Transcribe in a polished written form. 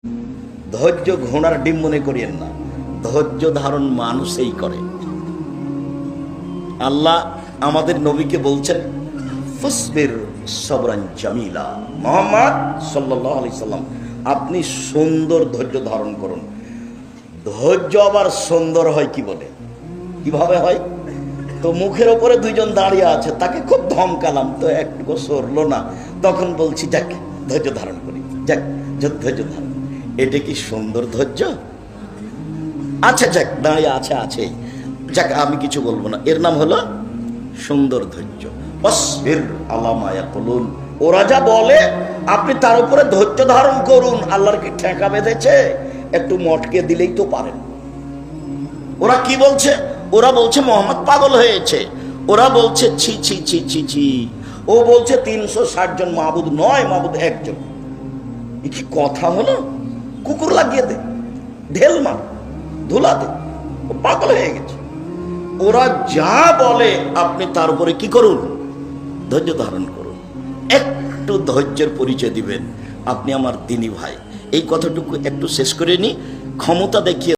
ধৈর্য ঘোড়ার ডিম মনে করিয়েন না, ধৈর্য ধারণ মানুষই করে। আল্লাহ আমাদের নবীকে বলছেন ফাসবির সবরান জামিলা, মুহাম্মদ সাল্লাল্লাহু আলাইহি সাল্লাম আপনি সুন্দর ধৈর্য ধারণ করুন। ধৈর্য আবার সুন্দর হয় কি বলে, কিভাবে হয়? তো মুখের ওপরে দুইজন দাঁড়িয়ে আছে, তাকে খুব ধমকালাম তো একটু সরলো না, তখন বলছি যাক ধৈর্য ধারণ করি, যাক ধৈর্য ধারণ। এটা কি সুন্দর ধৈর্য? আচ্ছা যাক দাঁড়িয়ে আছে আছে, যাক আমি কিছু বলবো না, এর নাম হলো সুন্দর ধৈর্য। ওয়াসবির আলা মা ইয়াকুলুন, ওরা যা বলে আপনি তার উপরে ধৈর্য ধারণ করুন। আল্লাহর কি ঠেকা বেঁধেছে? একটু মটকে দিলেই তো পারেন। ওরা কি বলছে? ওরা বলছে মোহাম্মদ পাগল হয়েছে, ওরা বলছে ছি ছি ছি ছি ছি, ও বলছে 360 জন মাবুদ নয়, মাবুদ একজন। এ কি কথা হলো? কুকুর লাগিয়ে দে, ঢেল মার, ধুলা দে, ও পাগল হয়ে গেছে। ওরা যা বলে আপনি তার উপরে কি করুন? ধৈর্য ধারণ করুন। একটু ধৈর্যের পরিচয় দিবেন। আপনি আমার দিনী ভাই, এই কথাটুকু একটু শেষ করে নি। ক্ষমতা দেখিয়ে